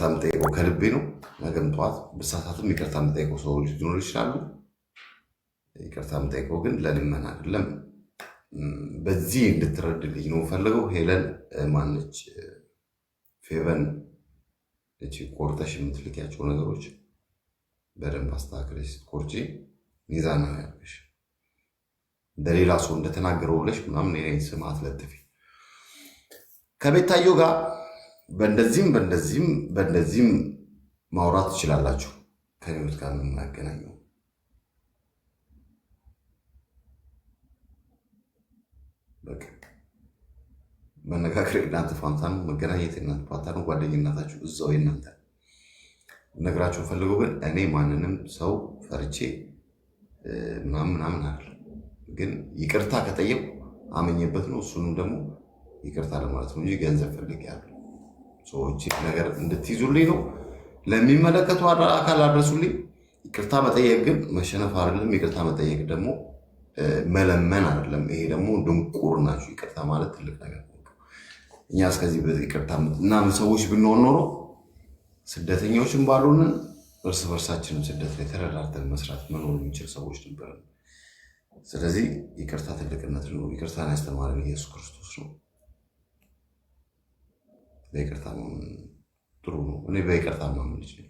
የምጠይቀው ከልቤ ነው። ነገም ጠዋት ብሳሳትም ይቅርታ የምጠይቀው ሰዎች ሊኖሩ ይችላሉ። ይቅርታ የምጠይቀው ግን ለልመና አይደለም። በዚህ እንድትረድልኝ ነው ፈልገው። ሄለን ማነች ፌቨን እቺ ቆርጠሽ የምትልኪያቸው ነገሮች በደንብ አስተካክለሽ ስትቆርጪ ሚዛን ነው ያለሽ። እንደሌላ ሰው እንደተናገረው ብለሽ ምናምን የኔን ስም አትለጥፊ። ከቤታዮ ጋር በእንደዚህም ማውራት ትችላላችሁ። ከህይወት ጋር ምን ያገናኘው? በቃ መነጋገር የእናንተ ፋንታ ነው። መገናኘት የእናንተ ፋንታ ነው። ጓደኝነታችሁ እዛው የእናንተ ነግራችሁ ፈልገው። ግን እኔ ማንንም ሰው ፈርቼ ምናምን አለ። ግን ይቅርታ ከጠየቁ አመኘበት ነው። እሱንም ደግሞ ይቅርታ ለማለት ነው እንጂ ገንዘብ ፈልጌ ያለው ሰዎች ነገር እንድትይዙልኝ ነው። ለሚመለከቱ አካል አድረሱልኝ። ይቅርታ መጠየቅ ግን መሸነፍ አይደለም። ይቅርታ መጠየቅ ደግሞ መለመን አይደለም። ይሄ ደግሞ ድንቁር ናችሁ። ይቅርታ ማለት ትልቅ ነገር ነው። እኛ እስከዚህ በዚህ ይቅርታ ምናምን ሰዎች ብንሆን ኖሮ ስደተኞችን ባሉንን እርስ በርሳችንም ስደት ላይ ተረዳርተን መስራት መኖር የሚችል ሰዎች ነበር። ስለዚህ ይቅርታ ትልቅነት ነው። ይቅርታን ያስተማረን ኢየሱስ ክርስቶስ ነው። በይቅርታ ማመን ጥሩ ነው። እኔ በይቅርታ ማመን ልጅ ነኝ።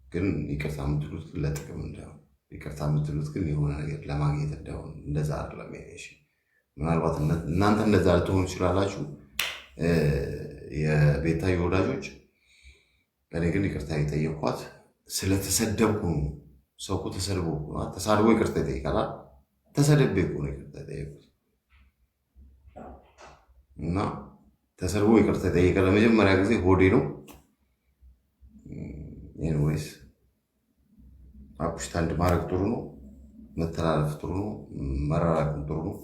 ግን ይቅርታ የምትሉት ለጥቅም እንዳይሆን፣ ይቅርታ የምትሉት ግን የሆነ ነገር ለማግኘት እንዳይሆን፣ እንደዛ አይደለም። እሺ ምናልባት እናንተ እንደዛ ልትሆኑ ይችላላችሁ የቤታዮ ወዳጆች። እኔ ግን ይቅርታ የጠየኳት ስለተሰደብኩ ነው። ሰው እኮ ተሳድቦ ይቅርታ ይጠይቃል። ተሰደቤ እኮ ነው ይቅርታ የጠየኩት። እና ተሰድቦ ይቅርታ የጠየቀ ለመጀመሪያ ጊዜ ሆዴ ነው። ኤኒዌይስ አፑሽታ አንድ ማድረግ ጥሩ ነው። መተላለፍ ጥሩ ነው። መራራቅም ጥሩ ነው።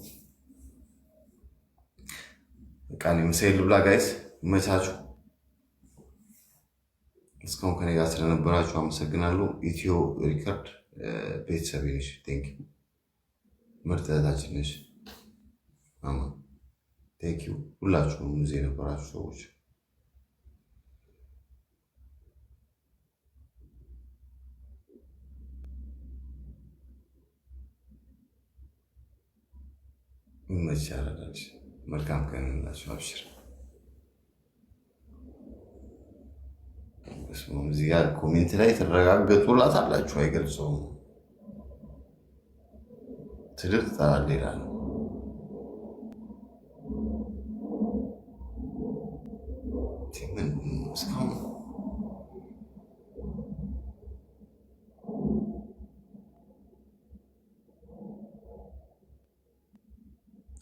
ቃኔ ምሳሌ ልብላ ጋይስ፣ መቻችሁ። እስካሁን ከኔ ጋር ስለነበራችሁ አመሰግናለሁ። ኢትዮ ሪከርድ ቤተሰቤ ነሽ። ቴንክ ዩ። ምርጥ እህታችን ነሽ። አማን ቴንክ ዩ። ሁላችሁም እዚህ የነበራችሁ ሰዎች ይመቻላችሁ። መልካም ቀን ይሁንላችሁ። አብሽር። እዚህ ጋር ኮሜንት ላይ ተረጋገጡላት አላችሁ። አይገልጸውም። ትልቅ ጠራል ይላል። እስካሁን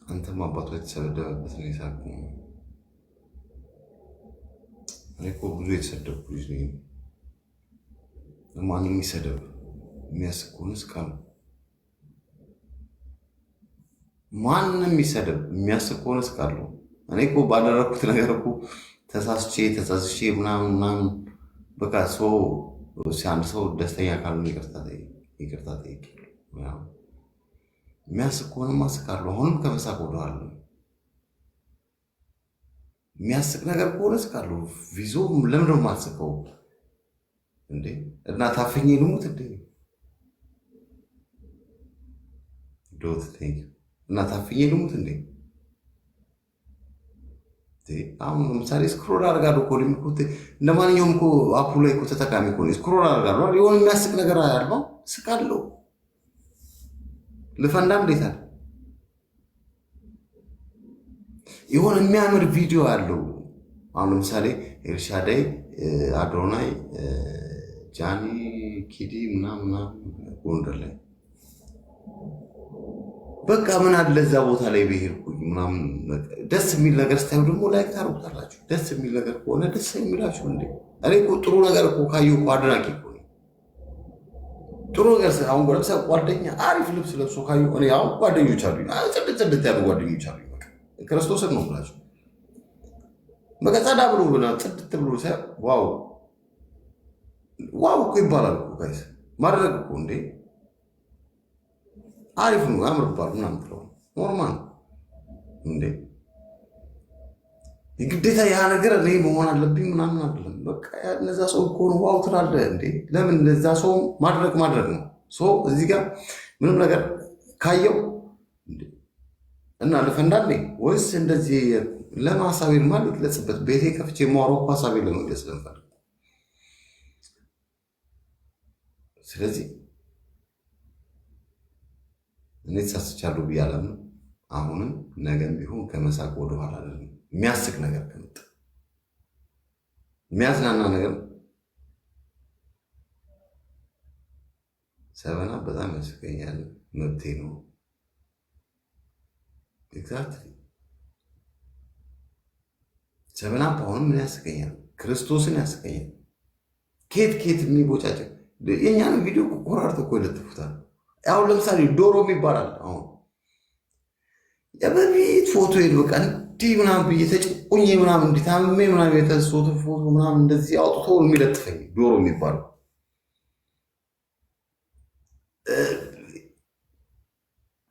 አንተም አባቷ የተሰደበበት ነው የሳቁ። እኔ እኮ ብዙ የተሰደብኩ ልጅ ነኝ። ማንም የሚሰደብ የሚያስቅ ከሆነ እስካሉ ማንም የሚሰደብ የሚያስቅ ከሆነ እስካሉ እኔ እኮ ባደረግኩት ነገር እኮ ተሳስቼ ምናምን በቃ ሰው አንድ ሰው ደስተኛ ካልሆነ ይቅርታ ጠይቅ። የሚያስቅ ከሆነ ማስቃለሁ። አሁንም ከመሳቅ ወደኋላ የሚያስቅ ነገር ከሆነ እስካለሁ። ቪዞ ለምን ነው የማስቀው እንዴ? እና ታፈኝ ልሙት እንዴ? እና ታፈኝ ልሙት እንዴ? አሁን ለምሳሌ ስክሮል አድርጋለሁ እኮ ሊምኩት እንደማንኛውም እኮ አፑ ላይ እኮ ተጠቃሚ እኮ ስክሮል አድርጋለሁ። የሆነ የሚያስቅ ነገር አያልባው ስቃለሁ። ልፈንዳ እንዴት አለ የሆነ የሚያምር ቪዲዮ አለው። አሁን ለምሳሌ ኤልሻዳይ፣ አዶናይ፣ ጃኒ፣ ኪዲ ምናምን ጎንደር ላይ በቃ ምን አለ እዛ ቦታ ላይ ብሄድኩኝ ምናምን ደስ የሚል ነገር ስታዩ ደግሞ ላይክ ታደርጉታላችሁ። ደስ የሚል ነገር ከሆነ ደስ የሚላችሁ እንዴ? እኔ እኮ ጥሩ ነገር እኮ ካየሁ እኮ አድናቂ እኮ ነኝ። ጥሩ ነገር አሁን ለምሳሌ ጓደኛ አሪፍ ልብስ ለብሶ ካየሁ እኔ አሁን ጓደኞች አሉኝ፣ ጽድት ያሉ ጓደኞች አሉኝ። በቃ ክርስቶስን ነው ብላችሁ በቃ ጸዳ ብሎ ጽድት ብሎ ሳይ ዋው እኮ ይባላል እኮ ጋይስ። ማድረግ እኮ እንዴ አሪፍ ነው ያምርባል ምናምን ብለው ኖርማል እንዴ የግዴታ ያ ነገር እኔ መሆን አለብኝ ምናምን አይደለም። በቃ እነዛ ሰው እኮ ነው ዋው ትላለህ እንዴ? ለምን ለዛ ሰው ማድረግ ነው። እዚህ ጋር ምንም ነገር ካየው እና ልፈንዳል ወይስ እንደዚህ ለምን ሀሳቤን ማለት ልግለጽበት? ቤቴ ከፍቼ የማወራው እኮ ሀሳቤን ለመግለጽ ስለምፈልግ። ስለዚህ እኔ ተሳስቻለሁ ብዬ አላምንም። አሁንም ነገም ቢሆን ከመሳቅ ወደኋላ አይደለም። የሚያስቅ ነገር ከመጣ የሚያዝናና ነገር ሰበና በጣም ያስቀኛል። መብቴ ነው። ኤግዛክትሊ ሰበና አሁንም ምን ያስቀኛል? ክርስቶስን ያስቀኛል። ኬት የሚቦጫጭቅ የእኛንም ቪዲዮ ቆራርጥ እኮ ይለጥፉታል። አሁን ለምሳሌ ዶሮ ይባላል። አሁን የበፊት ፎቶ ሄድ በቃ እንዲህ ምናምን ብዬ ተጭቁኝ ምናምን እንዲህ ታምሜ ምናምን የተነሳሁትን ፎቶ ምናምን እንደዚህ አውጥቶ የሚለጥፈኝ ዶሮ የሚባለው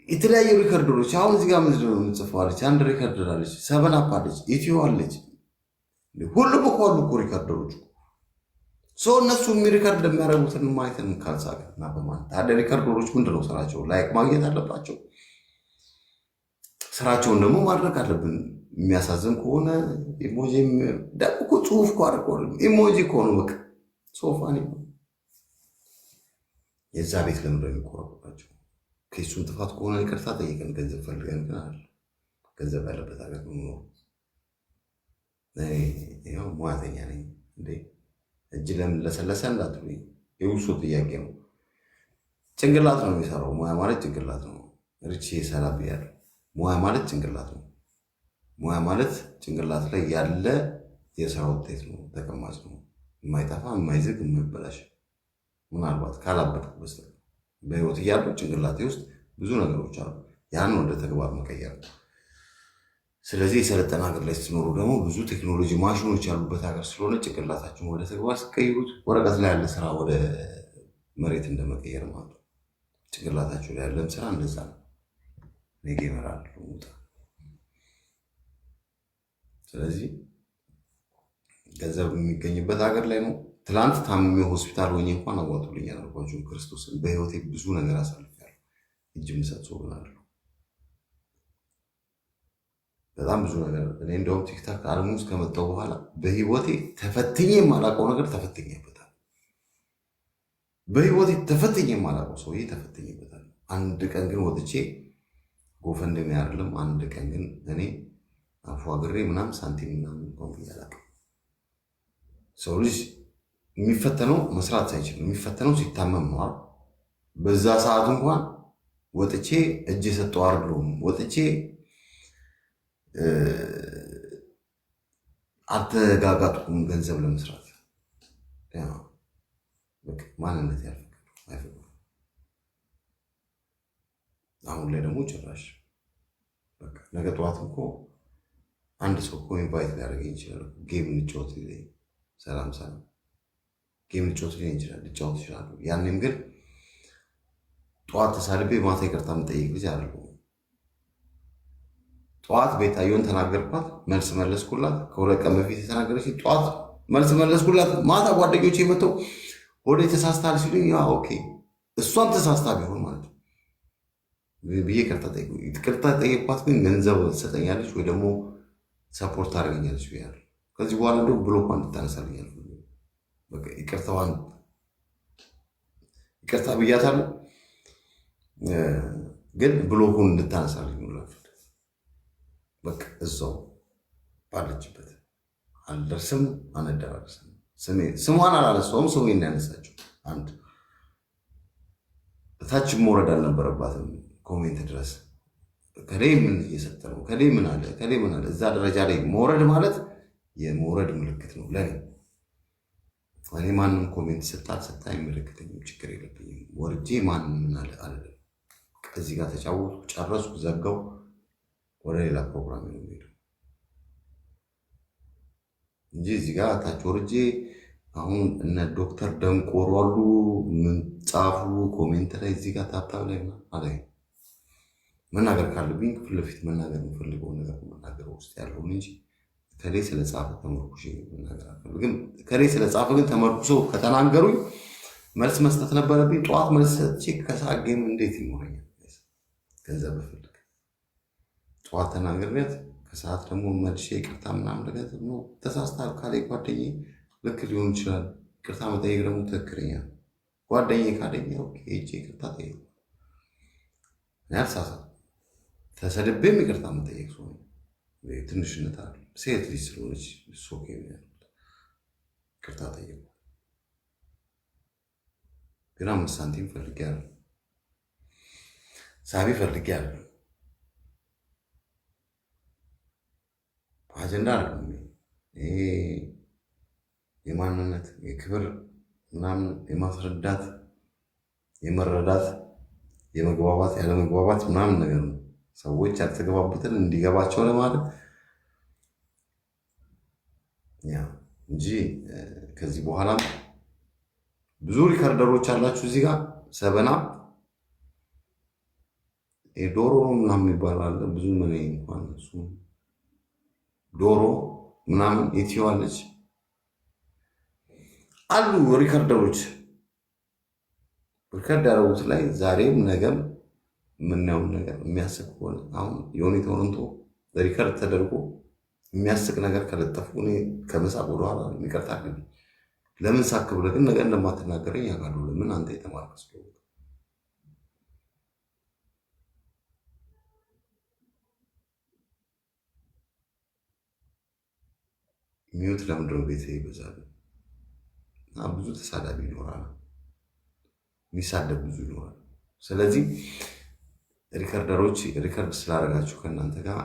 የተለያዩ ሪከርደሮች። አሁን እዚህ ጋር ምንድን ነው የምጽፈዋለች? አንድ ሪከርደር አለች፣ ሰበን አፕ አለች፣ ኢትዮ አለች። ሁሉም እኮ አሉ እኮ ሪከርደሮች። እነሱ የሚሪከርድ የሚያደርጉትን ማየትን ካልሳቅ እና በማለት ታዲያ ሪከርደሮች ምንድነው ስራቸው? ላይክ ማግኘት አለባቸው። ስራቸውን ደግሞ ማድረግ አለብን። የሚያሳዝን ከሆነ ኢሞጂ ደግሞ እኮ ጽሁፍ እኮ አድርገው ኢሞጂ ከሆኑ በቃ ሶፋን የዛ ቤት ለምንድነው የሚቆረቁባቸው? ከሱን ጥፋት ከሆነ ይቅርታ ጠይቀን ገንዘብ ፈልገን ግን አለ ገንዘብ ያለበት ሀገር ነው። ያው ሙያተኛ ነኝ እንዴ እጅ ለምን ለሰለሰ እንዳትሉኝ፣ የውሱ ጥያቄ ነው። ጭንቅላት ነው የሚሰራው። ሙያ ማለት ጭንቅላት ነው። ርቺ ሰላም ያለው ሙያ ማለት ጭንቅላት ነው። ሙያ ማለት ጭንቅላት ላይ ያለ የስራ ውጤት ነው። ተቀማጭ ነው። የማይጠፋ የማይዝግ የማይበላሽ ምናልባት ካላበድኩ በስተቀር በህይወት እያሉ ጭንቅላቴ ውስጥ ብዙ ነገሮች አሉ። ያን ወደ ተግባር መቀየር። ስለዚህ የሰለጠነ ሀገር ላይ ስትኖሩ ደግሞ ብዙ ቴክኖሎጂ ማሽኖች ያሉበት ሀገር ስለሆነ ጭንቅላታችሁን ወደ ተግባር ስቀይሩት ወረቀት ላይ ያለ ስራ ወደ መሬት እንደመቀየር ማለት ነው። ጭንቅላታችሁ ላይ ያለም ስራ እንደዛ ነው። ነገ ይመራል ውጣ። ስለዚህ ገንዘብ የሚገኝበት ሀገር ላይ ነው። ትላንት ታምሜ ሆስፒታል ሆኜ እንኳን አዋጡልኝ ያልኳችሁ ክርስቶስን በህይወቴ ብዙ ነገር አሳልፌያለሁ። እጅ የምሰጥ ሰው ግን አይደለሁም። በጣም ብዙ ነገር እኔ እንደውም ቲክታክ ዓለም ውስጥ ከመጣሁ በኋላ በህይወቴ ተፈትኜ የማላውቀው ነገር ተፈትኜበታል። በህይወቴ ተፈትኜ የማላውቀው ሰውዬ ተፈትኜበታል። አንድ ቀን ግን ወጥቼ ጎፈንድሜ አይደለም። አንድ ቀን ግን እኔ አፏግሬ ምናምን ሳንቲም ምናምን እንኳን አላውቅም። ሰው ልጅ የሚፈተነው መስራት ሳይችል የሚፈተነው ሲታመም ነው። በዛ ሰዓት እንኳን ወጥቼ እጅ የሰጠው አይደለሁም። ወጥቼ አልተጋጋጥኩም ገንዘብ ለመስራት ማንነት አይፈቅድም። አሁን ላይ ደግሞ ጭራሽ ነገ ጠዋት እኮ አንድ ሰው እኮ ኢንቫይት ሊያደርገኝ ይችላል። ጌም እንጫወት ይለኝ፣ ሰላም ጌም ልጫወት ሊሆን ይችላል፣ ልጫወት ይችላሉ። ያንም ግን ጠዋት ተሳልቤ ማታ ይቅርታ የምጠይቅ ልጅ አይደለሁም። ጠዋት ቤታየውን ተናገርኳት፣ መልስ መለስኩላት። ከሁለት ቀን በፊት የተናገረች ጠዋት መልስ መለስኩላት። ማታ ጓደኞች የመተው ወደ ተሳስታል ሲሉኝ ኦኬ እሷም ተሳስታ ቢሆን ማለት ነው ብዬ ይቅርታ ጠየቅኳት። ግን ገንዘብ ትሰጠኛለች ወይ ደግሞ ሰፖርት ታደርገኛለች ብያለሁ። ከዚህ በኋላ እንደው ብሎኳን እንድታነሳልኛል ይቅርታ ብያታለሁ። ግን ብሎኩን እንድታነሳልኝ በቃ እዛው ባለችበት አልደርስም፣ አንደራርስም። ስሟን አላነሳውም፣ ሰው እንዳያነሳቸው። አንድ እታች መውረድ አልነበረባትም። ኮሜንት ድረስ ከላይ ምን እየሰጠ ነው፣ ከላይ ምን አለ፣ ከላይ ምን አለ። እዛ ደረጃ ላይ መውረድ ማለት የመውረድ ምልክት ነው ለኔ። እኔ ማንም ኮሜንት ሰጣ አይመለከተኝም፣ ችግር የለብኝም። ወርጄ ማንም ምን አለ አለ። ከዚህ ጋር ተጫወቱ፣ ጨረስኩ፣ ዘጋው፣ ወደ ሌላ ፕሮግራም ነው የሚሄደው እንጂ እዚህ ጋር ታች ወርጄ አሁን እነ ዶክተር ደንቆሮ አሉ ምን ጻፉ ኮሜንት ላይ እዚህ ጋር ታብታብ ላይ አለ። መናገር ካለብኝ ፊት ለፊት መናገር የምፈልገው ነገር መናገር ውስጥ ያለውን እንጂ ከሌ ስለጻፈ ተመርኩሽ ነገር አልፈልግም። ከሌ ስለጻፈ ግን ተመርኩሶ ከተናገሩኝ መልስ መስጠት ነበረብኝ። ጠዋት መልስ ሰጥቼ ከሰዓት ጌም እንዴት ይኖረኛል? ገንዘብ ብፈልግ ጠዋት ተናግሬያት ከሰዓት ደግሞ መልሼ ይቅርታ ምናምን ነገር ነው ተሳስታል ካለ ጓደኛዬ ልክ ሊሆን ይችላል። ይቅርታ መጠየቅ ደግሞ ትክክለኛ ጓደኛዬ ካለኝ ሄጄ ይቅርታ ጠይቅ ያልሳሳ ተሰድቤም ይቅርታ መጠየቅ ሰው ትንሽነት አለ። ሴት ልጅ ስለሆነች ሶኬ ይቅርታ ጠየቁ። ግን 5 ሳንቲም ፈልጌያለሁ፣ ሳቢ ፈልጌያለሁ። አጀንዳ አለ ይሄ የማንነት የክብር ምናምን የማስረዳት የመረዳት የመግባባት ያለመግባባት ምናምን ነገር ነው። ሰዎች ያልተግባቡትን እንዲገባቸው ለማለት እንጂ ከዚህ በኋላ ብዙ ሪከርደሮች አላችሁ እዚህ ጋር ሰበና ዶሮ ምናምን ይባላል። ብዙ ምን እንኳን እሱ ዶሮ ምናምን የትዋለች አሉ ሪከርደሮች ሪከርድ ያደረጉት ላይ ዛሬም ነገም የምናየውን ነገር የሚያስቅ ከሆነ አሁን የሆነ ቶሮንቶ ሪከርድ ተደርጎ የሚያስቅ ነገር ከለጠፉ እኔ ከመሳቅ ወደኋላ ይቅርታ ግን ለምን ሳክ ብለህ ግን ነገር እንደማትናገረኝ ያውቃሉ። ለምን አንተ የተማርክ ስለሆንክ ሚዩት ለምንድነው ቤት ይበዛል እና ብዙ ተሳዳቢ ይኖራል፣ የሚሳደብ ብዙ ይኖራል። ስለዚህ ሪከርደሮች ሪከርድ ስላደረጋችሁ ከእናንተ ጋር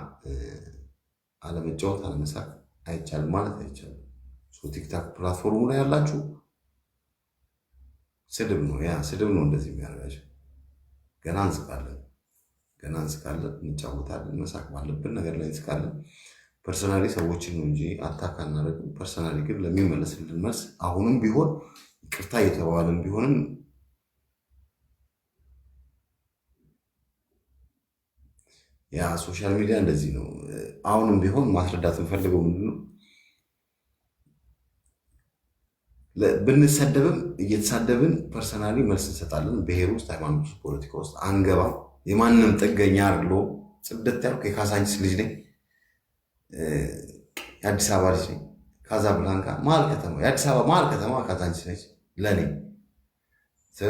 አለመጫወት አለመሳቅ አይቻልም ማለት አይቻልም። ቲክታክ ፕላትፎርሙ ላይ ያላችሁ ስድብ ነው፣ ያ ስድብ ነው እንደዚህ የሚያደርጋቸው። ገና እንስቃለን፣ እንጫወታለን፣ መሳቅ ባለብን ነገር ላይ እንስቃለን። ፐርሰናሊ ሰዎችን ነው እንጂ አታክ አናደርግም። ፐርሰናሊ ግን ለሚመለስልን መልስ አሁንም ቢሆን ይቅርታ እየተባባልን ቢሆንም ያ ሶሻል ሚዲያ እንደዚህ ነው። አሁንም ቢሆን ማስረዳት እንፈልገው ምንድነው ብንሰደብም እየተሳደብን ፐርሰናሊ መልስ እንሰጣለን። ብሔር ውስጥ፣ ሃይማኖት ውስጥ፣ ፖለቲካ ውስጥ አንገባም። የማንም ጥገኛ አርሎ ጽደት ያልኩ የካሳንቺስ ልጅ ነኝ፣ የአዲስ አበባ ልጅ ነኝ። ካዛብላንካ መሀል ከተማ፣ የአዲስ አበባ መሀል ከተማ ካሳንቺስ ነች ለእኔ።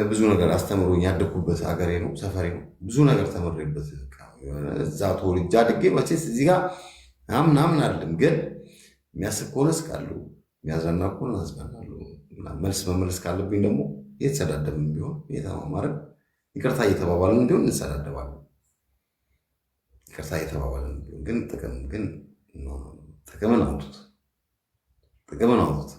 ብዙ ነገር አስተምሮኝ ያደግኩበት ሀገሬ ነው፣ ሰፈሬ ነው። ብዙ ነገር ተመሬበት እዛ ተወልጄ አድጌ መቼስ እዚህ ጋር ምናምን አለም። ግን የሚያስቅ ከሆነ እስቃለሁ፣ የሚያዝናና ከሆነ አዝናናለሁ። መልስ መመለስ ካለብኝ ደግሞ እየተሰዳደብን ቢሆን እየተማማርን ይቅርታ እየተባባልን እንዲሆን እንሰዳደባለን። ይቅርታ እየተባባልን ቢሆን ግን ጥቅምን አውጡት፣ ጥቅምን አውጡት።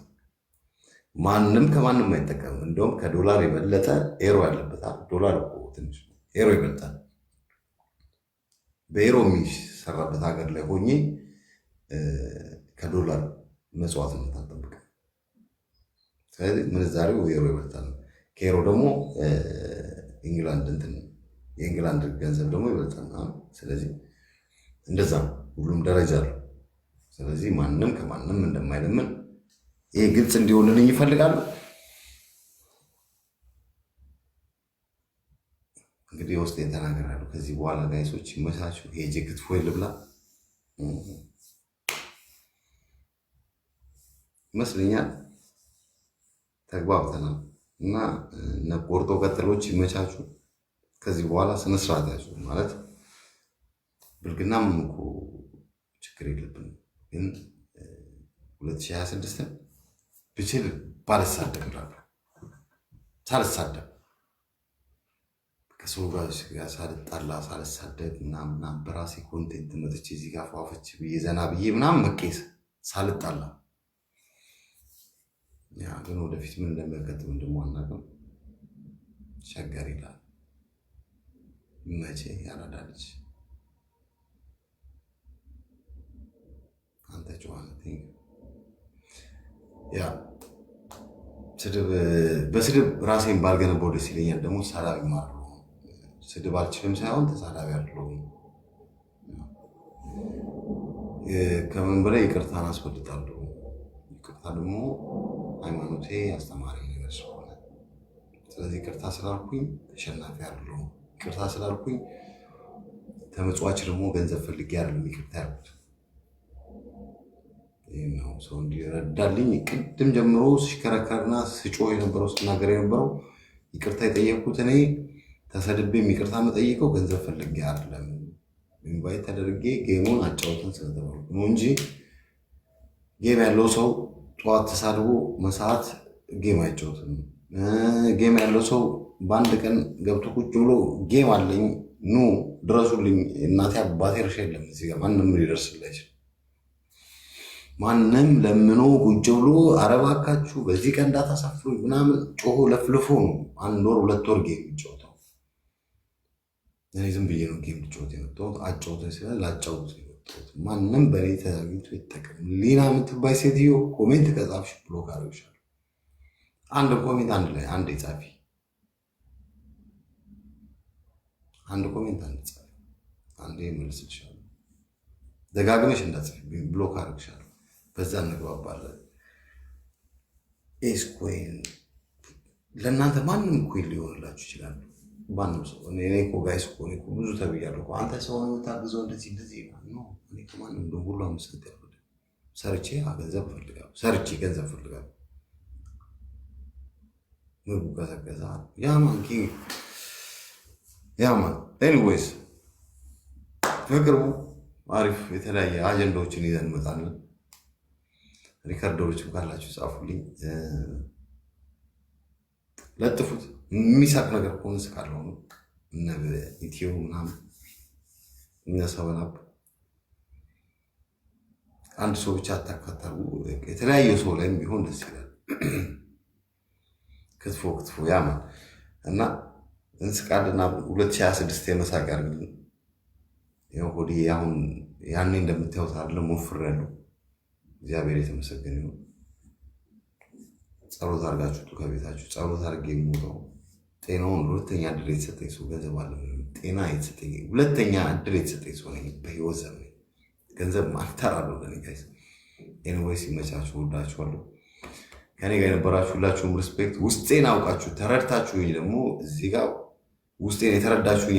ማንም ከማንም አይጠቀምም። እንደውም ከዶላር የበለጠ ኤሮ ያለበታል። ዶላር ትንሽ ኤሮ ይበልጣል። በኤሮ የሚሰራበት ሀገር ላይ ሆኜ ከዶላር መጽዋዕትነት አልጠብቅም። ስለዚህ ምንዛሬው ኤሮ ይበልጣል። ከኤሮ ደግሞ የእንግላንድ ገንዘብ ደግሞ ይበልጣል። ስለዚህ እንደዛ ሁሉም ደረጃ አለው። ስለዚህ ማንም ከማንም እንደማይለምን ይሄ ግልጽ እንዲሆንልኝ ይፈልጋሉ። እንግዲህ ውስጥ ተናገራለሁ። ከዚህ በኋላ ጋይሶች ይመሳችሁ። ሄጄ ክትፎ ልብላ ይመስለኛል። ተግባብተናል እና ቆርጦ ቀጥሎች ይመቻችሁ። ከዚህ በኋላ ስነስርዓት ያዙ ማለት ብልግናም እኮ ችግር የለብንም፣ ግን 2026ን ብችል ባልሳደብ እላለሁ። ሳልሳደብ ከሰው ጋር ሳልጣላ ሳልሳደብ ምናምን በራሴ ኮንቴንት መጥቼ እዚህ ጋር ፏፈች ብዬ ዘና ብዬ ምናምን መቄስ ሳልጣላ። ያ ግን ወደፊት ምን እንደሚያጋጥም ደግሞ አናውቅም። ሸገር ይላል መቼ ያራዳልች አንተ ጨዋነት ያ በስድብ ራሴን ባልገነባው ደስ ይለኛል። ደግሞ ተሳዳቢ ማር ስድብ አልችልም ሳይሆን ተሳዳቢ አይደለሁም። ከምን በላይ ይቅርታን አስበልጣለሁ። ይቅርታ ደግሞ ሃይማኖቴ አስተማሪ ነገር ስለሆነ፣ ስለዚህ ይቅርታ ስላልኩኝ ተሸናፊ አይደለሁም። ይቅርታ ስላልኩኝ ተመጽዋች ደግሞ ገንዘብ ፈልጌ አይደለም ይቅርታ ያልኩት። ይህም ነው ሰው እንዲረዳልኝ ቅድም ጀምሮ ሲከረከርና ስጮህ የነበረው ስናገር የነበረው ይቅርታ የጠየቅኩት እኔ ተሰድቤም ይቅርታ መጠየቀው ገንዘብ ፈልጌ አይደለም። ኢንቫይት ተደርጌ ጌሙን አጫውተን ስለተባልኩ ነው እንጂ ጌም ያለው ሰው ጠዋት ተሳድቦ መሰዓት ጌም አይጫወትም። ጌም ያለው ሰው በአንድ ቀን ገብቶ ቁጭ ብሎ ጌም አለኝ ኑ ድረሱልኝ እናቴ አባቴ እርሻ የለም እዚህ ጋር ማንም ሊደርስልህ አይችልም። ማንም ለምኖ ቁጭ ብሎ አረባካችሁ በዚህ ቀን እንዳታሳፍሩኝ ምናምን ጮሆ ለፍልፎ ነው 1 ወር 2 ወር ጌም የሚጫወተው። እኔ ዝም ብዬ ነው ጌም ልጫወት የመጣሁት። አጫውተኝ ስለ ላጫውት የመጣሁት። ማንም በእኔ ተዛግቶ ይጠቀም። ሊና የምትባይ ሴትዮ ኮሜንት ከጻፍሽ ብሎክ አደረግሻለሁ። አንድ ኮሜንት አንድ ላይ አንድ ጻፊ፣ አንድ ኮሜንት አንድ ጻፊ፣ አንዴ መልስልሻለሁ። ደጋግመሽ እንዳትጽፊ ብሎክ አደረግሻለሁ። በዛ እንግባባለን። ኤስ ኮይን ለእናንተ ማንም ኮይን ሊሆንላችሁ ይችላል። ማንም ሰው እኔ እኮ ጋይስ እኮ እኔ እኮ ብዙ ተብያለሁ። አንተ ሰው ነው የምታግዘው እንደዚህ ነው። እኔ ከማንም እንደው ሁሉ አመሰግናለሁ። ሰርቼ ገንዘብ ፈልጋለሁ። ሰርቼ ገንዘብ ፈልጋለሁ። ምግቡ ቀዘቀዘ። ያማን ኪንግ ያማን። ኤኒዌይስ በቅርቡ አሪፍ የተለያየ አጀንዳዎችን ይዘን እንመጣለን። ሪከርደሮችም ካላችሁ ጻፉልኝ፣ ለጥፉት። የሚሳቅ ነገር ከሆነ ስቃለሁ ነው። እነ ኢትዮ ምናምን እነ ሰበናብ አንድ ሰው ብቻ አታካታሉ። የተለያየ ሰው ላይም ቢሆን ደስ ይላል። ክትፎ ያማን እና እንስቃልና 2026 የመሳቅ ያርግልን። ሆዴ አሁን ያኔ እንደምታዩት አይደለም፣ ወፍሬያለሁ። እግዚአብሔር የተመሰገነ ይሁን። ጸሎት አድርጋችሁ ከቤታችሁ ጸሎት አድርጌ የምውለው ጤናውን ሁለተኛ እድል የተሰጠኝ ሰው ገንዘብ አለ። ጤና የተሰጠኝ ሁለተኛ እድል የተሰጠኝ ሰው ነኝ በህይወት ዘመኔ። ገንዘብ ማልተራለሁ ለኔ ጋይስ። ኤኒዌይስ ይመቻችሁ፣ ወዳችኋለሁ። ከኔ ጋር የነበራችሁ ሁላችሁም ሪስፔክት። ውስጤን አውቃችሁ ተረድታችሁኝ ደግሞ እዚህ ጋር ውስጤን የተረዳችሁኝ